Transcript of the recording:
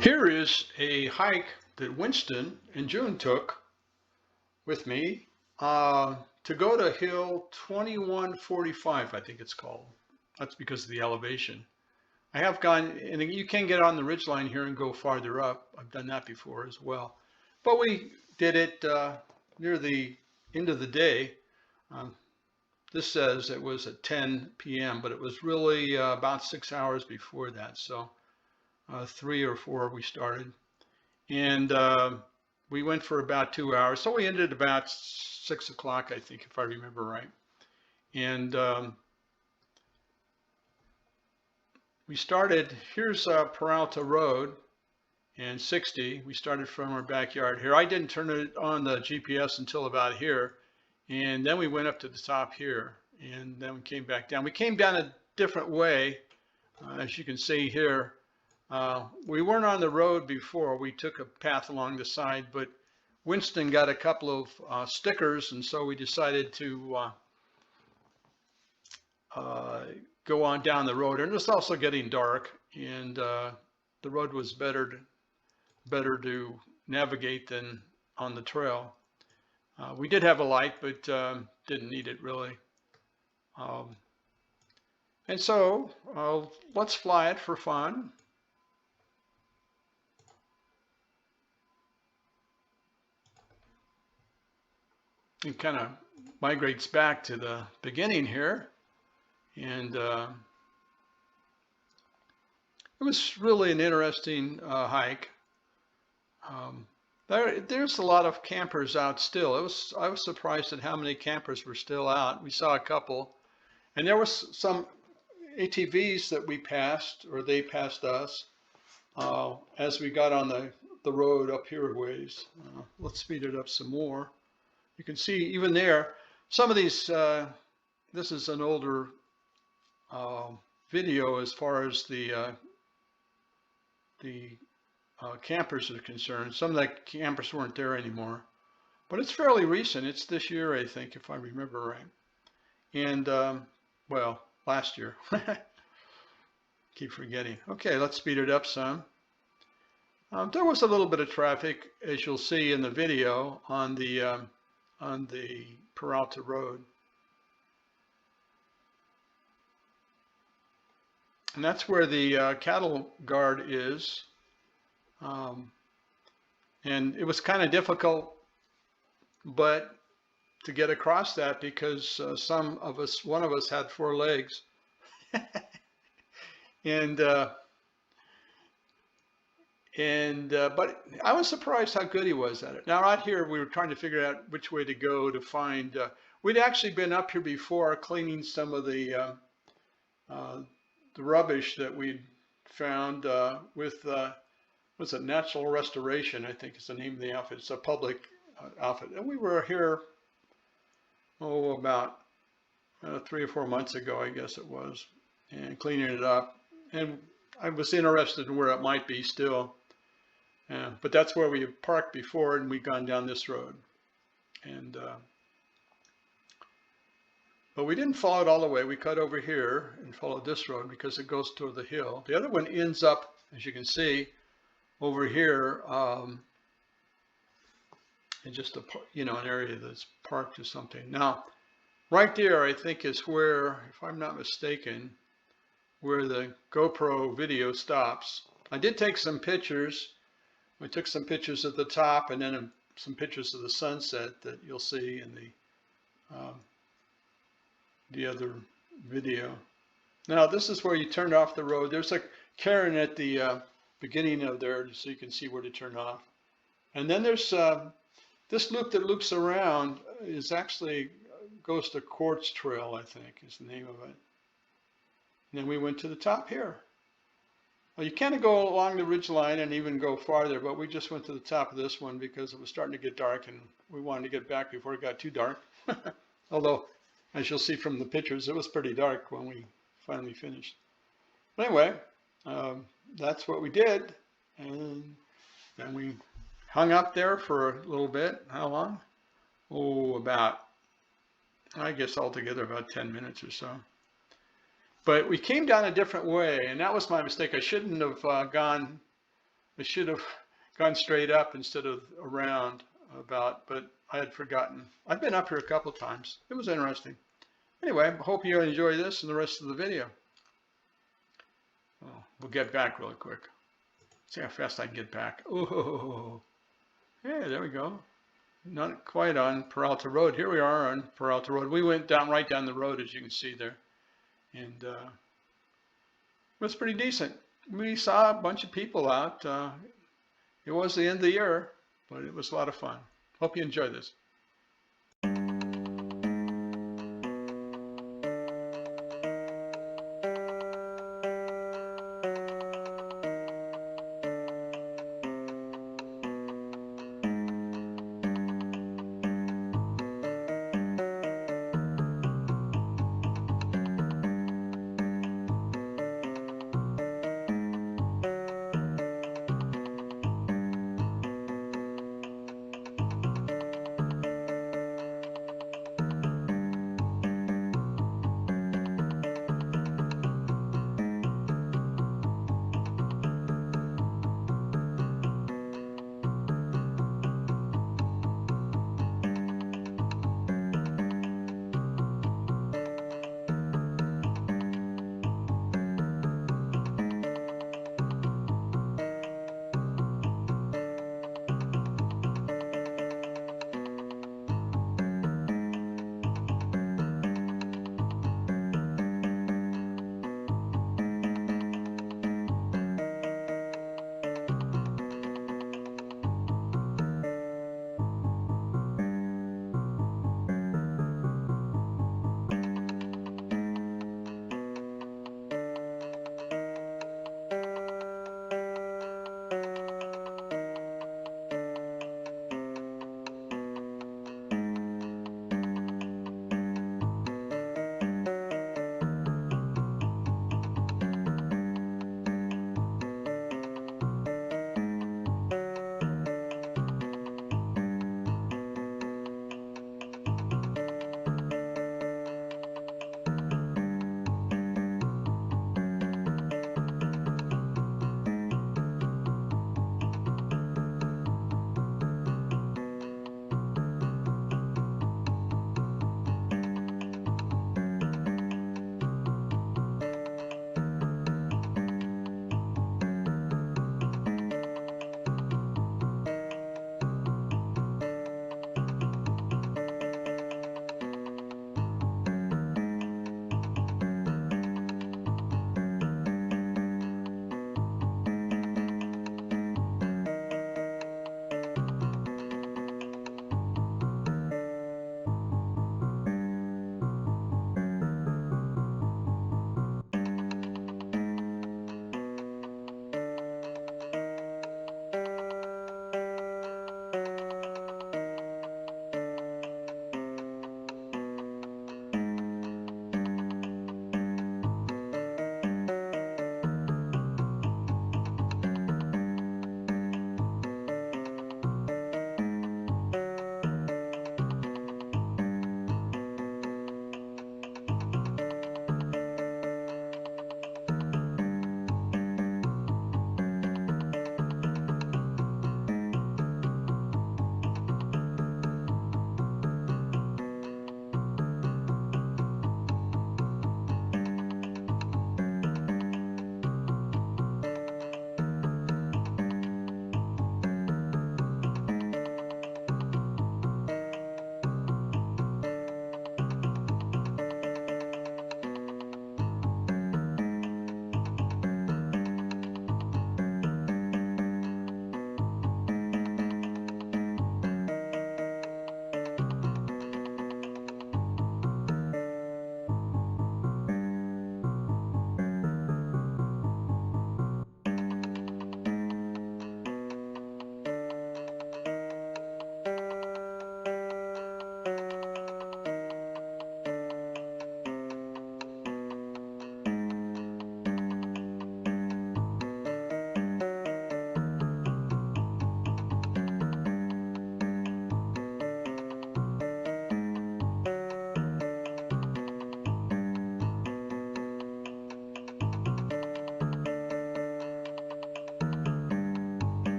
Here is a hike that Winston and June took with me to go to hill 2145, I think it's called. That's because of the elevation. I have gone, and you can get on the ridgeline here and go farther up. I've done that before as well. But we did it near the end of the day. Um, this says it was at 10 p.m., but it was really about 6 hours before that. So 3 or 4 we started. And we went for about 2 hours. So we ended about 6 o'clock, I think, if I remember right. And we started, here's Peralta Road and 60. We started from our backyard here. I didn't turn it on the GPS until about here. And then we went up to the top here. And then we came back down. We came down a different way, as you can see here. We weren't on the road before. We took a path along the side, but Winston got a couple of stickers, and so we decided to go on down the road. And it was also getting dark, and the road was better to navigate than on the trail. We did have a light, but didn't need it really. And so let's fly it for fun. It kind of migrates back to the beginning here. And it was really an interesting hike. There's a lot of campers out still. I was surprised at how many campers were still out. We saw a couple. And there was some ATVs that we passed, or they passed us, as we got on the road up here a ways. Let's speed it up some more. You can see even there, some of these, this is an older video as far as the campers are concerned. Some of the campers weren't there anymore, but it's fairly recent. It's this year, I think, if I remember right. And, well, last year. Keep forgetting. Okay, let's speed it up some. There was a little bit of traffic, as you'll see in the video, on the Peralta Road. And that's where the cattle guard is. And it was kind of difficult, but to get across that because one of us had 4 legs. But I was surprised how good he was at it. Now out here, we were trying to figure out which way to go to find, we'd actually been up here before cleaning some of the rubbish that we'd found with, what's it, Natural Restoration, I think is the name of the outfit. It's a public outfit. And we were here, about 3 or 4 months ago, I guess it was, and cleaning it up. And I was interested in where it might be still. But that's where we parked before, and we'd gone down this road. And but we didn't follow it all the way. We cut over here and followed this road because it goes toward the hill. The other one ends up, as you can see, over here in just an area that's parked or something. Now, right there, I think is where, if I'm not mistaken, where the GoPro video stops. I did take some pictures. We took some pictures at the top, and then some pictures of the sunset that you'll see in the other video. Now this is where you turned off the road. There's a cairn at the beginning of there, so you can see where to turn off. And then there's this loop that loops around is actually goes to Quartz Trail, I think is the name of it. And then we went to the top here. Well, you can't go along the ridge line and even go farther, but we just went to the top of this one because it was starting to get dark and we wanted to get back before it got too dark. Although, as you'll see from the pictures, it was pretty dark when we finally finished. But anyway, that's what we did. And then we hung up there for a little bit. How long? About, I guess altogether about 10 minutes or so. But we came down a different way, and that was my mistake. I shouldn't have gone I should have gone straight up instead of around but I had forgotten. I've been up here a couple times. It was interesting. Anyway, I hope you enjoy this and the rest of the video. Oh, we'll get back really quick. See how fast I can get back. Oh, yeah, there we go. Not quite on Peralta Road. Here we are on Peralta Road. We went down right down the road, as you can see there. And it was pretty decent. We saw a bunch of people out. It was the end of the year, but it was a lot of fun. Hope you enjoy this.